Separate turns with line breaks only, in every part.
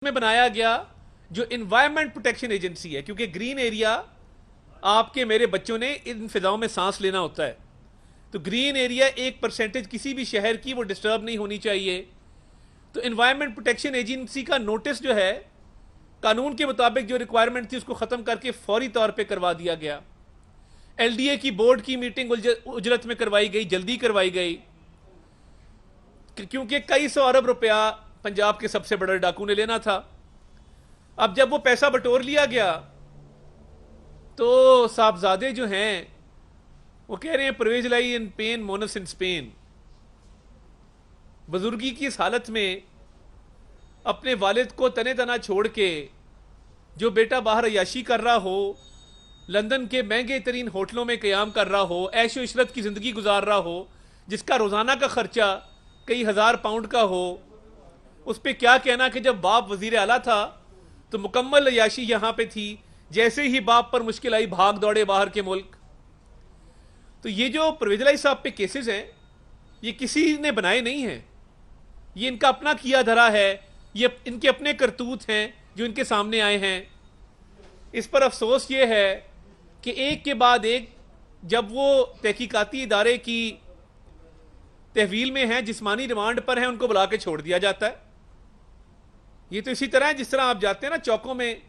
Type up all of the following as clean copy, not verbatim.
में बनाया गया जो इन्वायरमेंट प्रोटेक्शन एजेंसी है, क्योंकि ग्रीन एरिया आपके मेरे बच्चों ने इन फिजाओं में सांस लेना होता है, तो ग्रीन एरिया एक परसेंटेज किसी भी शहर की वो डिस्टर्ब नहीं होनी चाहिए। तो इन्वायरमेंट प्रोटेक्शन एजेंसी का नोटिस जो है कानून के मुताबिक जो रिक्वायरमेंट थी उसको ख़त्म करके फौरी तौर पे करवा दिया गया। एलडीए की बोर्ड की मीटिंग उजरत में करवाई गई, जल्दी करवाई गई, क्योंकि कई सौ अरब रुपया पंजाब के सबसे बड़े डाकू ने लेना था। अब जब वो पैसा बटोर लिया गया तो साहबजादे जो हैं वो कह रहे हैं Parvez lie in pain moans in Spain. बुजुर्गी की इस हालत में अपने वालिद को तने तना छोड़ के जो बेटा बाहर अयाशी कर रहा हो, लंदन के महंगे तरीन होटलों में क़याम कर रहा हो, ऐशो इशरत की ज़िंदगी गुजार रहा हो, जिसका रोज़ाना का खर्चा कई हज़ार पाउंड का हो, उस पर क्या कहना कि जब बाप वजीर आला था तो मुकम्मल अयाशी यहां पे थी, जैसे ही बाप पर मुश्किल आई भाग दौड़े बाहर के मुल्क। तो ये जो परवेज लाई साहब पे केसेस हैं ये किसी ने बनाए नहीं हैं, ये इनका अपना किया धरा है, ये इनके अपने करतूत हैं जो इनके सामने आए हैं। इस पर अफसोस ये है कि एक के बाद एक जब वो तहकीकाती इदारे की तहवील में हैं, जिस्मानी रिमांड पर हैं, उनको बुला के छोड़ दिया जाता है। ये तो इसी तरह है जिस तरह आप जाते हैं ना चौकों में,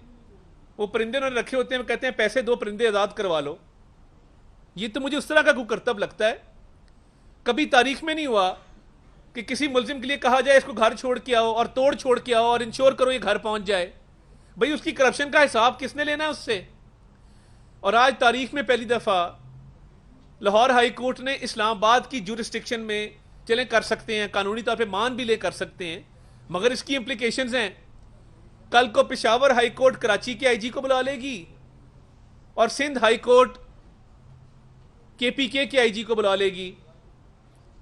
वो परिंदे उन्होंने रखे होते हैं, कहते हैं पैसे दो परिंदे आज़ाद करवा लो। ये तो मुझे उस तरह का कुकर्तब लगता है। कभी तारीख में नहीं हुआ कि किसी मुलजिम के लिए कहा जाए इसको घर छोड़ के आओ और तोड़ छोड़ के आओ और इंश्योर करो ये घर पहुंच जाए। भाई उसकी करप्शन का हिसाब किसने लेना है उससे। और आज तारीख में पहली दफ़ा लाहौर हाई कोर्ट ने इस्लामाबाद की जुरिस्डिक्शन में चलें कर सकते हैं, कानूनी तौर पे मान भी ले कर सकते हैं, मगर इसकी इंप्लीकेशंस हैं। कल को पेशावर हाई कोर्ट कराची के आईजी को बुला लेगी और सिंध हाई कोर्ट केपीके के आईजी को बुला लेगी।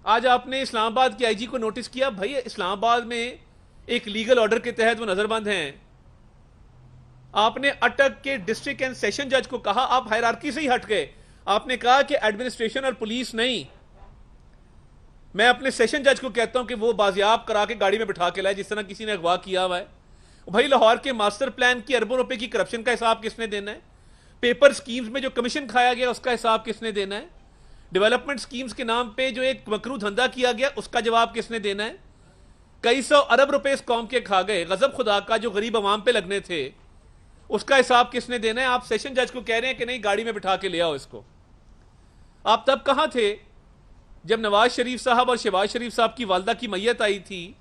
आज आपने इस्लामाबाद के आईजी को नोटिस किया, भाई इस्लामाबाद में एक लीगल ऑर्डर के तहत वो नजरबंद हैं। आपने अटक के डिस्ट्रिक्ट एंड सेशन जज को कहा, आप हायरार्की से ही हट गए, आपने कहा कि एडमिनिस्ट्रेशन और पुलिस नहीं। मैं अपने सेशन जज को कहता हूं कि वो बाजियाब करा के गाड़ी में बिठा के लाए जिस तरह किसी ने अगवा किया हुआ है। भाई लाहौर के मास्टर प्लान की अरबों रुपए की करप्शन का हिसाब किसने देना है? पेपर स्कीम्स में जो कमीशन खाया गया उसका हिसाब किसने देना है? डेवलपमेंट स्कीम्स के नाम पे जो एक मकरू धंधा किया गया उसका जवाब किसने देना है? कई सौ अरब रुपए इस कौम के खा गए, गजब खुदा का जो गरीब अवाम पे लगने थे उसका हिसाब किसने देना है? आप सेशन जज को कह रहे हैं कि नहीं गाड़ी में बिठा के ले आओ इसको। आप तब कहां थे जब नवाज शरीफ साहब और शहबाज शरीफ साहब की वालदा की मैयत आई थी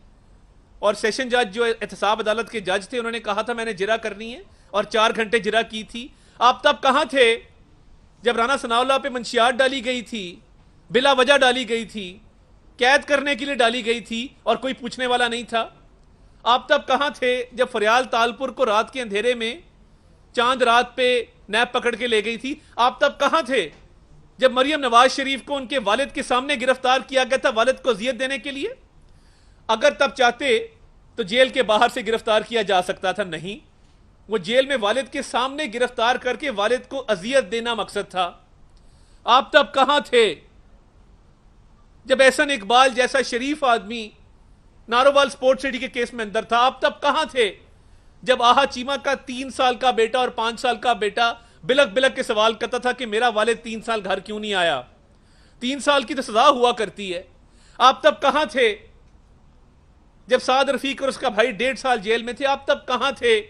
और सेशन जज जो एहतसाब अदालत के जज थे उन्होंने कहा था मैंने जिरा करनी है और 4 घंटे जिरा की थी? आप तब कहां थे जब राना सनाउल्लाह पे मंशियात डाली गई थी, बिला वजह डाली गई थी, कैद करने के लिए डाली गई थी और कोई पूछने वाला नहीं था? आप तब कहां थे जब फरियाल तालपुर को रात के अंधेरे में चांद रात पे नैब पकड़ के ले गई थी? आप तब कहां थे जब मरियम नवाज शरीफ को उनके वालिद के सामने गिरफ्तार किया गया था वालिद को अजियत देने के लिए? अगर तब चाहते तो जेल के बाहर से गिरफ्तार किया जा सकता था, नहीं, वो जेल में वालिद के सामने गिरफ्तार करके वालिद को अजियत देना मकसद था। आप तब कहां थे जब एहसन इकबाल जैसा शरीफ आदमी नारोवाल स्पोर्ट्स सिटी के केस में अंदर था? आप तब कहां थे जब आहा चीमा का 3 साल का बेटा और 5 साल का बेटा बिलक बिलक के सवाल करता था कि मेरा वालिद 3 साल घर क्यों नहीं आया? 3 साल की तो सजा हुआ करती है। आप तब कहां थे जब साद रफीक और उसका भाई 1.5 साल जेल में थे? आप तब कहां थे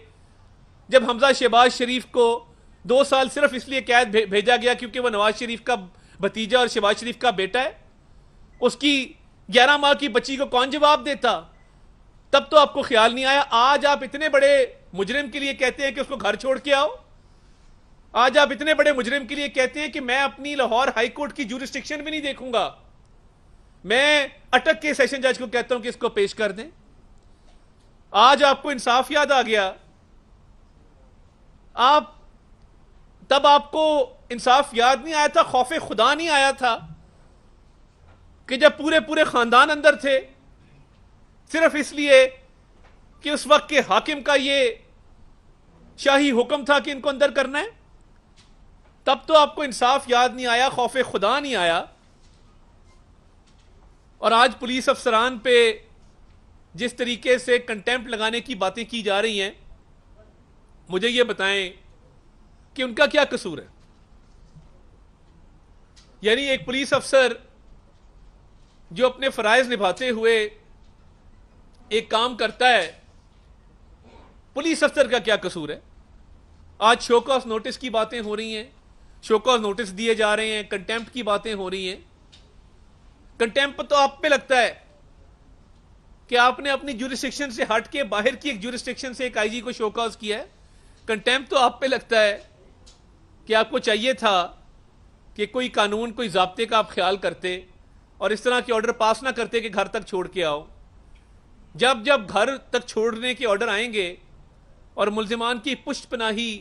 जब हमजा शहबाज शरीफ को 2 साल सिर्फ इसलिए कैद भेजा गया क्योंकि वह नवाज शरीफ का भतीजा और शहबाज शरीफ का बेटा है? उसकी 11 माह की बच्ची को कौन जवाब देता? तब तो आपको ख्याल नहीं आया। आज आप इतने बड़े मुजरिम के लिए कहते हैं कि उसको घर छोड़ के आओ। आज आप इतने बड़े मुजरिम के लिए कहते हैं कि मैं अपनी लाहौर हाई कोर्ट की जुरिस्डिक्शन भी नहीं देखूंगा, मैं अटक के सेशन जज को कहता हूं कि इसको पेश कर दें। आज आपको इंसाफ याद आ गया। तब आपको इंसाफ याद नहीं आया था, खौफे खुदा नहीं आया था कि जब पूरे पूरे खानदान अंदर थे सिर्फ इसलिए कि उस वक्त के हाकिम का ये शाही हुक्म था कि इनको अंदर करना है? तब तो आपको इंसाफ याद नहीं आया, खौफे खुदा नहीं आया। और आज पुलिस अफसरान पे जिस तरीके से कंटेम्प्ट लगाने की बातें की जा रही हैं, मुझे ये बताएं कि उनका क्या कसूर है। यानी एक पुलिस अफसर जो अपने फराइज निभाते हुए एक काम करता है, पुलिस अफसर का क्या कसूर है? आज शो कॉज नोटिस की बातें हो रही हैं, शो कॉज नोटिस दिए जा रहे हैं, कंटेम्प्ट की बातें हो रही हैं। कंटेम्प्ट तो आप पे लगता है कि आपने अपनी जुरिस्डिक्शन से हट के बाहर की एक जुरिस्डिक्शन से एक आईजी को शो कॉज किया है। कंटेम्प्ट तो आप पे लगता है कि आपको चाहिए था कि कोई कानून, कोई ज़ाब्ते का आप ख्याल करते और इस तरह के ऑर्डर पास ना करते कि घर तक छोड़ के आओ। जब जब घर तक छोड़ने के ऑर्डर आएंगे और मुल्जिमान की पुष्टपनाही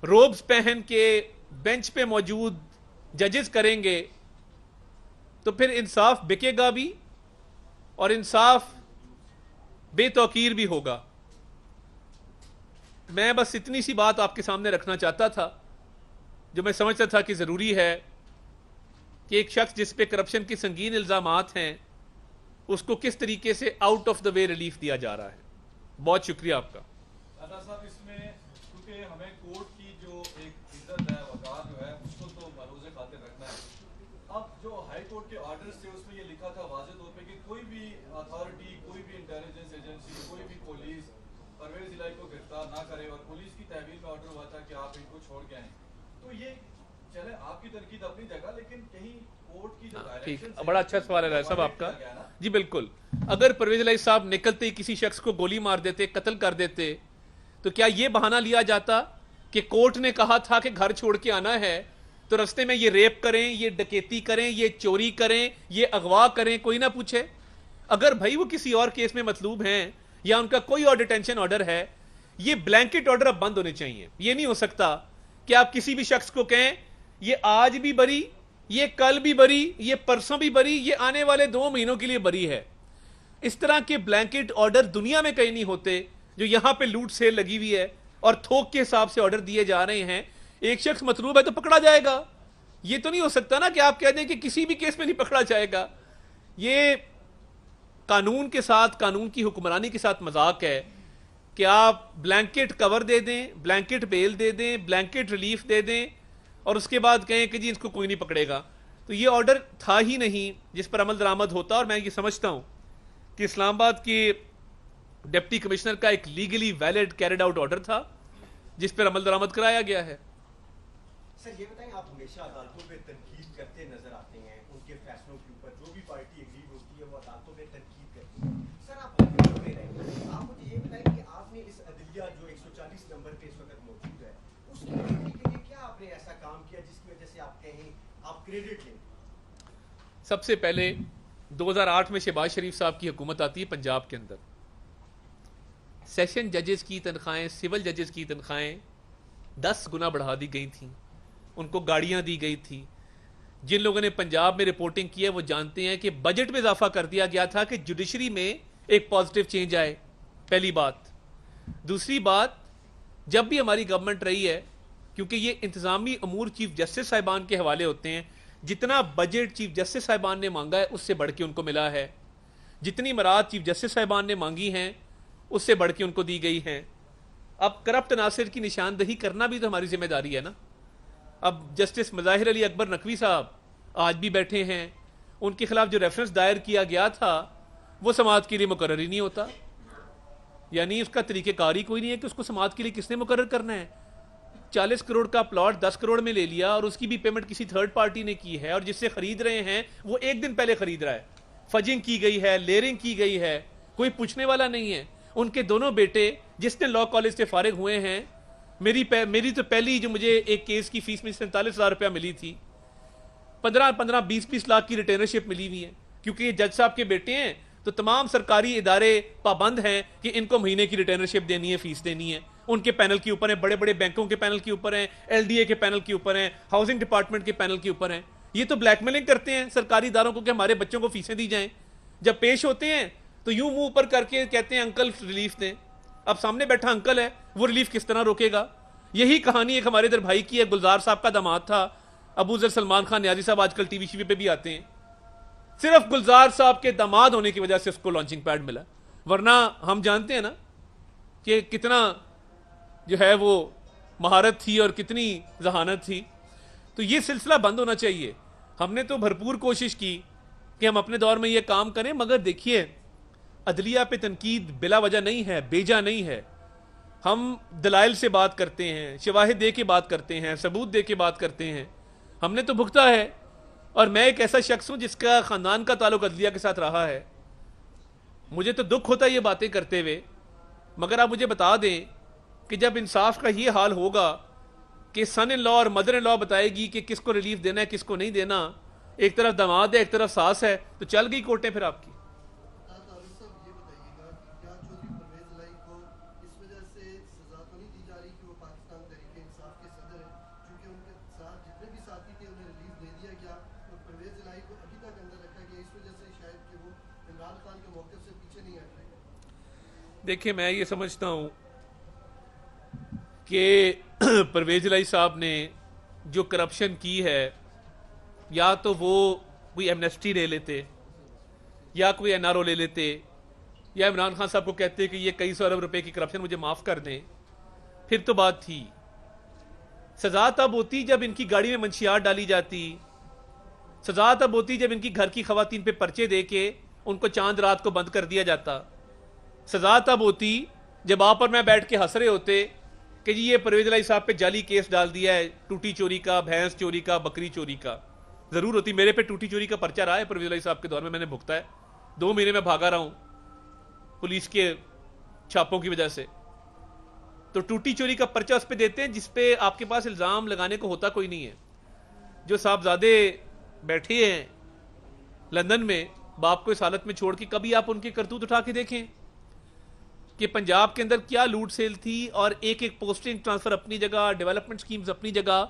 रोब्स पहन के बेंच पे मौजूद जजेस करेंगे, तो फिर इंसाफ बिकेगा भी और इंसाफ बेतौकीर भी होगा। मैं बस इतनी सी बात आपके सामने रखना चाहता था, जो मैं समझता था कि ज़रूरी है कि एक शख्स जिस पे करप्शन के संगीन इल्ज़ामात हैं, उसको किस तरीके से out of the way relief दिया जा रहा है। बहुत शुक्रिया आपका।
साहब, इसमें क्योंकि हमें कोर्ट की जो एक इज्जत है, वकार जो है, उसको तो भरोसे खातिर रखना है। अब जो हाई कोर्ट के ऑर्डर्स थे उसमें ये लिखा था वाज़ेह तौर पे कि कोई भी अथॉरिटी, कोई भी इंटेलिजेंस एजेंसी, कोई भी पुलिस परवेज इलाही को गिरफ्तार ना करे, और पुलिस की तहवील में ऑर्डर हुआ था कि आप इनको छोड़ के आए। तो ये चले आपकी तनकीद अपनी जगह, लेकिन कहीं कोर्ट की जो डायरेक्शन,
बड़ा अच्छा सवाल है साहब आपका। जी बिल्कुल, अगर परवेज इलाही साहब निकलते ही किसी शख्स को गोली मार देते, कत्ल कर देते, तो क्या यह बहाना लिया जाता कि कोर्ट ने कहा था कि घर छोड़ के आना है, तो रास्ते में ये रेप करें, ये डकैती करें, ये चोरी करें, ये अगवा करें, कोई ना पूछे? अगर भाई वो किसी और केस में मतलूब हैं या उनका कोई और डिटेंशन ऑर्डर है, ये ब्लैंकेट ऑर्डर अब बंद होने चाहिए। ये नहीं हो सकता कि आप किसी भी शख्स को कहें ये आज भी बरी, ये कल भी बरी, ये परसों भी बरी, ये आने वाले 2 महीनों के लिए बरी है। इस तरह के ब्लैंकेट ऑर्डर दुनिया में कहीं नहीं होते। जो यहां पे लूट सेल लगी हुई है और थोक के हिसाब से ऑर्डर दिए जा रहे हैं, एक शख्स मतलूब है तो पकड़ा जाएगा। ये तो नहीं हो सकता ना कि आप कह दें कि किसी भी केस में नहीं पकड़ा जाएगा। ये कानून के साथ, कानून की हुक्मरानी के साथ मजाक है कि आप ब्लैंकेट कवर दे दें, ब्लैंकेट बेल दे दें, ब्लैंकेट रिलीफ दे दें और उसके बाद कहें कि जी इसको कोई नहीं पकड़ेगा। तो ये ऑर्डर था ही नहीं जिस पर अमल दरामद होता। और मैं ये समझता हूं कि इस्लामाबाद के डिप्टी कमिश्नर का एक legally valid carried out order था जिस पर अमल दरामद कराया गया है।
सर ये बताएं, आप हमेशा अदालतों पे तनकीद करते नजर आते हैं, उनके फैसलों के ऊपर जो भी पार्टी एग्री होती है वो अदालतों में तनकीद करती है। सर आप हुकूमत में रहे, आप मुझे ये बताएं कि आपने इस अदलिया जो 140 नंबर पे इस वक्त मौजूद है, उसकी बेहतरी के लिए क्या आपने ऐसा काम किया जिसकी वजह से आप कहें, आप क्रेडिट लें?
सबसे पहले 2008 में शहबाज शरीफ साहब की हुकूमत आती है पंजाब के अंदर। सेशन जजेस की तनख्वाहें, सिविल जजेस की तनख्वाहें 10 गुना बढ़ा दी गई थी, उनको गाड़ियां दी गई थी। जिन लोगों ने पंजाब में रिपोर्टिंग की है वो जानते हैं कि बजट में इजाफा कर दिया गया था कि जुडिशरी में एक पॉजिटिव चेंज आए। पहली बात। दूसरी बात, जब भी हमारी गवर्नमेंट रही है, क्योंकि ये इंतजामी अमूर चीफ जस्टिस साहिबान के हवाले होते हैं, जितना बजट चीफ जस्टिस साहिबान ने मांगा है उससे बढ़ के उनको मिला है। जितनी मराद चीफ जस्टिस साहिबान ने मांगी हैं उससे बढ़ के उनको दी गई हैं। अब करप्ट नासिर की निशानदही करना भी तो हमारी जिम्मेदारी है ना। अब जस्टिस मज़ाहिर अली अकबर नकवी साहब आज भी बैठे हैं, उनके खिलाफ जो रेफरेंस दायर किया गया था वो समाअत के लिए मुकर्रर ही नहीं होता। यानी उसका तरीक़ेकार ही कोई नहीं है कि उसको समाअत के लिए किसने मुकर्रर करना है। 40 करोड़ का प्लॉट 10 करोड़ में ले लिया और उसकी भी पेमेंट किसी थर्ड पार्टी ने की है, और जिससे खरीद रहे हैं वो एक दिन पहले खरीद रहा है। फजिंग की गई है, लेयरिंग की गई है, कोई पूछने वाला नहीं है। उनके दोनों बेटे जिसने लॉ कॉलेज से फारिग हुए हैं, मेरी तो पहली जो मुझे एक केस की फीस में 47,000 रुपया मिली थी, 15-15, 20-20 लाख की रिटेनरशिप मिली हुई है। क्योंकि ये जज साहब के बेटे हैं तो तमाम सरकारी इदारे पाबंद हैं कि इनको महीने की रिटेनरशिप देनी है, फीस देनी है। उनके पैनल के ऊपर है, बड़े बड़े बैंकों के पैनल के ऊपर हैं, LDA के पैनल के ऊपर हैं, हाउसिंग डिपार्टमेंट के पैनल के ऊपर हैं। ये तो ब्लैकमेलिंग करते हैं सरकारी इदारों को कि हमारे बच्चों को फीसें दी जाएं। जब पेश होते हैं तो यूं मुंह ऊपर करके कहते हैं अंकल रिलीफ दें। अब सामने बैठा अंकल है, वो रिलीफ किस तरह रोकेगा? यही कहानी एक हमारे इधर भाई की है, गुलजार साहब का दामाद था, अबू जर सलमान खान न्याजी साहब आजकल टीवी शीवी पे भी आते हैं। सिर्फ गुलजार साहब के दामाद होने की वजह से उसको लॉन्चिंग पैड मिला, वरना हम जानते हैं ना कि कितना जो है वो महारत थी और कितनी जहानत थी। तो ये सिलसिला बंद होना चाहिए। हमने तो भरपूर कोशिश की कि हम अपने दौर में ये काम करें, मगर देखिए अदलिया पे तनकीद बिला वजह नहीं है, बेजा नहीं है। हम दलाइल से बात करते हैं, शवाहिद दे के बात करते हैं, सबूत दे के बात करते हैं। हमने तो भुगता है, और मैं एक ऐसा शख्स हूं जिसका खानदान का ताल्लुक अदलिया के साथ रहा है। मुझे तो दुख होता है ये बातें करते हुए, मगर आप मुझे बता दें कि जब इंसाफ का ये हाल होगा कि सन इन लॉ और मदर इन लॉ बताएगी कि किसको रिलीफ देना है किसको नहीं देना, एक तरफ दामाद है एक तरफ सास है, तो चल गई कोर्टें फिर आपकी। देखिए मैं ये समझता हूं कि परवेज इलाही साहब ने जो करप्शन की है, या तो वो कोई एमनेस्टी ले लेते या कोई एनआरओ ले लेते, या इमरान खान साहब को कहते कि ये कई सौ अरब रुपए की करप्शन मुझे माफ कर दें, फिर तो बात थी। सजा तब होती जब इनकी गाड़ी में मंशियात डाली जाती, सजा तब होती जब इनकी घर की खवातीन पे पर्चे दे के उनको चांद रात को बंद कर दिया जाता, सजा तब होती जब आप और मैं बैठ के हंस रहे होते कि जी ये परवेज इलाही साहब पे जाली केस डाल दिया है, टूटी चोरी का, भैंस चोरी का, बकरी चोरी का। जरूर होती, मेरे पे टूटी चोरी का पर्चा रहा है परवेज इलाही साहब के दौर में, मैंने भुगता है, 2 महीने में भागा रहा हूं पुलिस के छापों की वजह से। तो टूटी चोरी का पर्चा उस पर देते हैं जिसपे आपके पास इल्जाम लगाने को होता कोई नहीं है। जो साहबजादे बैठे हैं लंदन में बाप को इस हालत में छोड़ के, कभी आप उनकी करतूत उठा के देखें कि पंजाब के अंदर क्या लूट सेल थी, और एक एक पोस्टिंग ट्रांसफर अपनी जगह, डेवलपमेंट स्कीम्स अपनी जगह,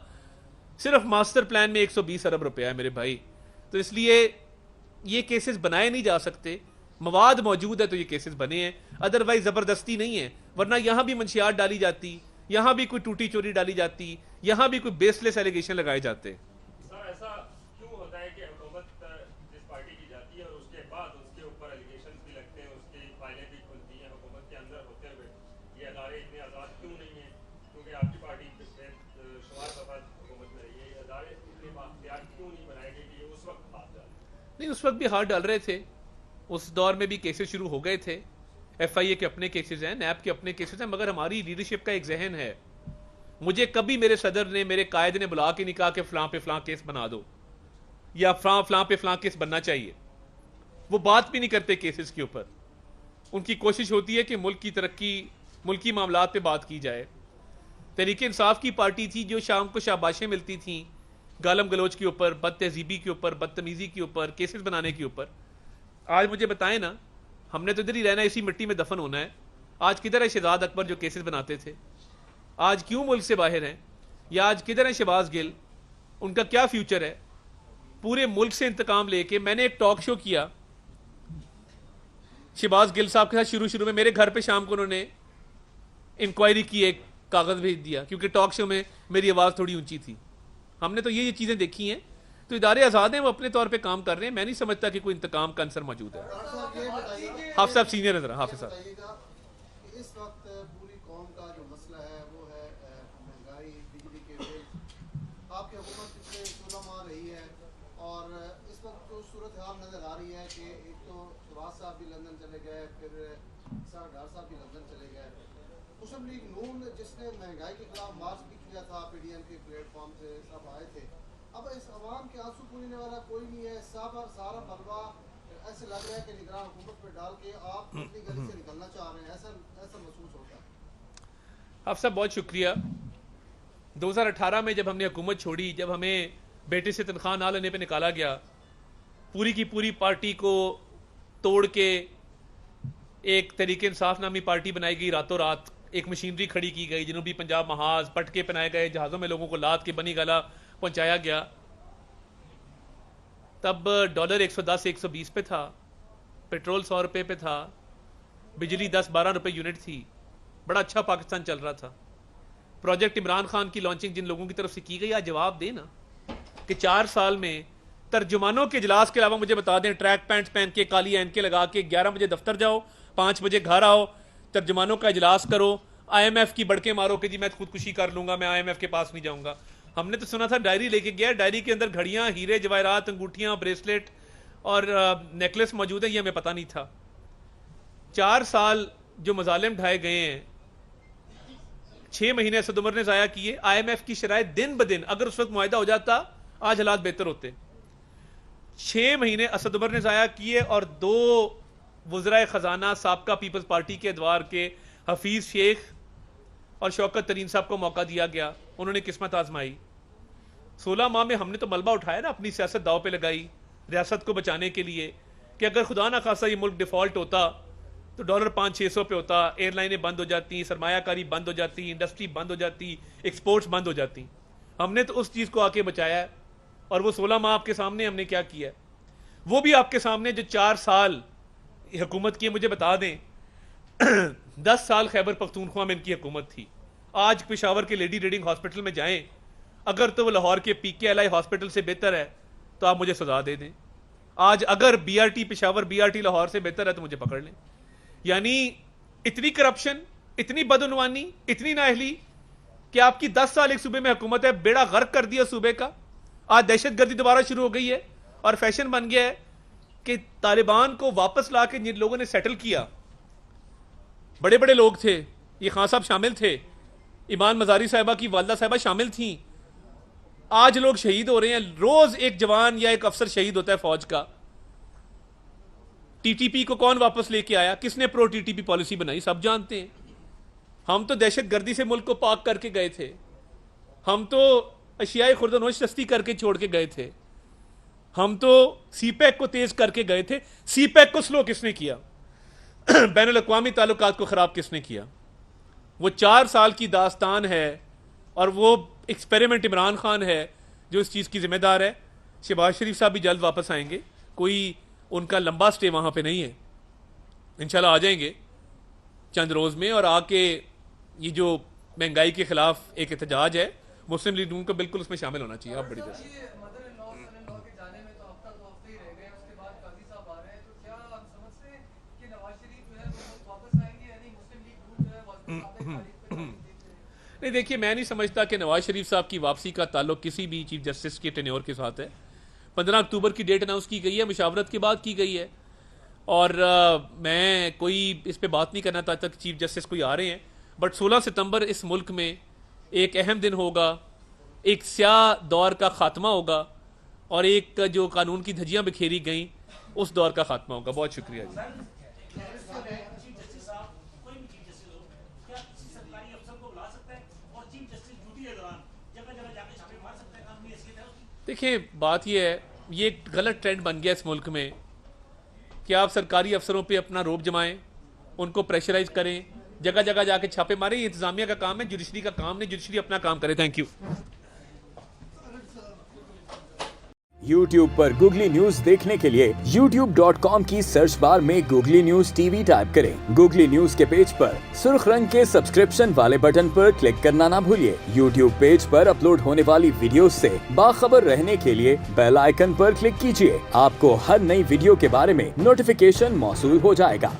सिर्फ मास्टर प्लान में 120 अरब रुपया है मेरे भाई। तो इसलिए ये केसेस बनाए नहीं जा सकते, मवाद मौजूद है तो ये केसेस बने हैं, अदरवाइज जबरदस्ती नहीं है। वरना यहां भी मंशियात डाली जाती, यहां भी कोई टूटी चोरी डाली जाती, यहां भी कोई बेसलेस एलिगेशन लगाए जाते।
सर ऐसा क्यों होता है कि हुकूमत जिस पार्टी की जाती है और उसके बाद उसके ऊपर एलिगेशन भी लगते हैं, उसकी फाइलें भी खुलती हैं हुकूमत के अंदर होते हुए, ये अदारे इतने आज़ाद क्यों नहीं है? क्योंकि आपकी पार्टी शुमार दफा हुकूमत में रही है, ये अदारे इतने बाख्तियार क्यों नहीं बनाए गए कि ये उस वक्त हाथ डालें?
नहीं, उस वक्त भी हाथ डाल रहे थे, उस दौर में भी केसेस शुरू हो गए थे। FIA के अपने केसेस हैं, नैब के अपने केसेस हैं, मगर हमारी लीडरशिप का एक जहन है। मुझे कभी मेरे सदर ने, मेरे कायद ने बुला के नहीं कहा कि फलां पे फलां केस बना दो या फलां पे फलां केस बनना चाहिए। वो बात भी नहीं करते केसेस के ऊपर। उनकी कोशिश होती है कि मुल्क की तरक्की, मुल्की मामलात पे बात की जाए। तहरीक इंसाफ की पार्टी थी जो शाम को शाबाशें मिलती थी गालम गलोच के ऊपर, बद तहजीबी के ऊपर, बदतमीजी के ऊपर, केसेस बनाने के ऊपर। आज मुझे बताएं ना, हमने तो इधर ही रहना है, इसी मिट्टी में दफन होना है। आज किधर है शहजाद अकबर जो केसेस बनाते थे? आज क्यों मुल्क से बाहर हैं? या आज किधर है शहबाज गिल? उनका क्या फ्यूचर है? पूरे मुल्क से इंतकाम लेके मैंने एक टॉक शो किया शहबाज गिल साहब के साथ। शुरू में मेरे घर पे शाम को उन्होंने इंक्वायरी की, एक कागज भेज दिया, क्योंकि टॉक शो में मेरी आवाज थोड़ी ऊंची थी। हमने तो ये चीजें देखी हैं। तो इदारे आजाद हैं, वो अपने तौर पे काम कर रहे हैं। मैं नहीं समझता कि कोई इंतकाम का अंसर मौजूद है। हाफिज साहब सीनियर है, जरा हाफिज साहब।
इस वक्त पूरी कौम का जो मसला है वो है महंगाई, बिजली के बिल। आपकी हुकूमत पिछले 16 माह रही है और इस वक्त जो सूरत हाल नजर आ रही है कि एक तो शहबाज साहब भी लंदन चले गए, फिर डार साहब भी लंदन चले गए। मुस्लिम लीग नून जिसने महंगाई के खिलाफ मार्च भी किया था, PDM के प्लेटफॉर्म से सब आए थे। अब इस अवाम के आंसू पूछने वाला कोई नहीं है। सारा मलबा ऐसे लग रहा है कि निगरान हुकूमत पे डाल के आप अपनी गली से निकलना चाह रहे हैं, ऐसा महसूस होता है।
आप सब बहुत शुक्रिया। 2018 में जब हमने हुकूमत छोड़ी, जब हमें बेटे से तनख्वाह ना लेने पे निकाला गया, पूरी की पूरी पार्टी को तोड़ के एक तहरीक इंसाफ नामी पार्टी बनाई गई रातों रात। एक मशीनरी खड़ी की गई, जनूबी पंजाब महाज, पटके पहनाए गए, जहाज़ों में लोगों को लाद के बनी गला पहुंचाया गया। तब डॉलर 110-120 पे था, पेट्रोल 100 रुपये पे था, बिजली 10-12 रुपये यूनिट थी। बड़ा अच्छा पाकिस्तान चल रहा था। प्रोजेक्ट इमरान खान की लॉन्चिंग जिन लोगों की तरफ से की गई, आज जवाब दे ना कि 4 साल में तर्जुमानों के इजलास के अलावा मुझे बता दें, ट्रैक पैंट्स पहन के, काली ऐनकें लगा के 11 बजे दफ्तर जाओ, 5 बजे घर आओ, तर्जुमानों का इजलास करो, IMF की बड़के मारो कि जी मैं खुदकुशी कर लूंगा, मैं IMF के पास नहीं जाऊंगा। हमने तो सुना था डायरी लेके गया, डायरी के अंदर घड़ियां, हीरे जवाहरात, अंगूठियां, ब्रेसलेट और नेकलेस मौजूद है, ये हमें पता नहीं था। 4 साल जो मजालिम ढाए गए हैं, 6 महीने असद उमर ने जाया किए। IMF की शराइत दिन ब दिन, अगर उस वक्त मुआहिदा हो जाता आज हालात बेहतर होते। 6 महीने असद उमर ने जाया किए और 2 वज़राए खजाना साबका पीपल्स पार्टी के अदवार के हफीज शेख और शौकत तरीन साहब को मौका दिया गया, उन्होंने किस्मत आजमाई। 16 माह में हमने तो मलबा उठाया ना, अपनी सियासत दाव पे लगाई रियासत को बचाने के लिए कि अगर खुदा ना खासा ये मुल्क डिफॉल्ट होता तो डॉलर 500-600 पे होता, एयरलाइनें बंद हो जाती, सरमायाकारी बंद हो जाती, इंडस्ट्री बंद हो जाती, एक्सपोर्ट्स बंद हो जाती। हमने तो उस चीज़ को आके बचाया है। और वो 16 माह आपके सामने हमने क्या किया है, वो भी आपके सामने। जो 4 साल हुकूमत की, मुझे बता दें 10 साल खैबर पख्तूनख्वा में इनकी हुकूमत थी। आज पेशावर के लेडी रीडिंग हॉस्पिटल में जाएं, अगर तो वो लाहौर के PKLI हॉस्पिटल से बेहतर है तो आप मुझे सजा दे दें। आज अगर BRT पेशावर, BRT लाहौर से बेहतर है तो मुझे पकड़ लें। यानी इतनी करप्शन, इतनी बदउनवानी, इतनी नाअहली कि आपकी 10 साल एक सूबे में हुकूमत है, बेड़ा गर्क कर दिया सूबे का। आज दहशतगर्दी दोबारा शुरू हो गई है और फैशन बन गया है कि तालिबान को वापस ला के जिन लोगों ने सेटल किया, बड़े बड़े लोग थे, ये खान साहब शामिल थे, ईमान मजारी साहिबा की वालदा साहिबा शामिल थी। आज लोग शहीद हो रहे हैं, रोज एक जवान या एक अफसर शहीद होता है फौज का। TTP को कौन वापस लेके आया, किसने प्रो TTP पॉलिसी बनाई, सब जानते हैं। हम तो दहशतगर्दी से मुल्क को पाक करके गए थे, हम तो अशियाई खुर्दनोश सस्ती करके छोड़ के गए थे, हम तो CPEC को तेज करके गए थे। CPEC को स्लो किसने किया? बैनुल अक़वामी ताल्लुकात को खराब किसने किया? वो 4 साल की दास्तान है और वो एक्सपेरिमेंट इमरान खान है जो इस चीज़ की जिम्मेदार है। शहबाज शरीफ साहब भी जल्द वापस आएंगे, कोई उनका लंबा स्टे वहाँ पे नहीं है, इंशाल्लाह आ जाएंगे चंद रोज़ में। और आके ये जो महंगाई के खिलाफ एक एहतजाज है, मुस्लिम लीग नून को बिल्कुल उसमें शामिल होना चाहिए। आप बड़ी देर नहीं, देखिए मैं नहीं समझता कि नवाज शरीफ साहब की वापसी का ताल्लुक किसी भी चीफ जस्टिस के टेन्योर के साथ है। 15 अक्टूबर की डेट अनाउंस की गई है, मुशावरत के बाद की गई है और मैं कोई इस पे बात नहीं करना तब तक चीफ जस्टिस कोई आ रहे हैं। बट 16 सितंबर इस मुल्क में एक अहम दिन होगा, एक स्याह दौर का खात्मा होगा और एक जो कानून की धज्जियां बिखेरी गई उस दौर का खात्मा होगा। बहुत शुक्रिया जी। देखिए बात यह है, ये एक गलत ट्रेंड बन गया इस मुल्क में कि आप सरकारी अफसरों पे अपना रोब जमाएं, उनको प्रेशराइज करें, जगह जगह जाके छापे मारें। ये इंतजामिया का काम है, जुडिशरी का काम नहीं। जुडिशरी अपना काम करे। Thank you.
YouTube पर गूगली न्यूज देखने के लिए youtube.com की सर्च बार में गूगली न्यूज TV टाइप करें। गूगली न्यूज के पेज पर सुर्ख रंग के सब्सक्रिप्शन वाले बटन पर क्लिक करना ना भूलिए। YouTube पेज पर अपलोड होने वाली वीडियोस से बाखबर रहने के लिए बेल आइकन पर क्लिक कीजिए। आपको हर नई वीडियो के बारे में नोटिफिकेशन मौसूल हो जाएगा।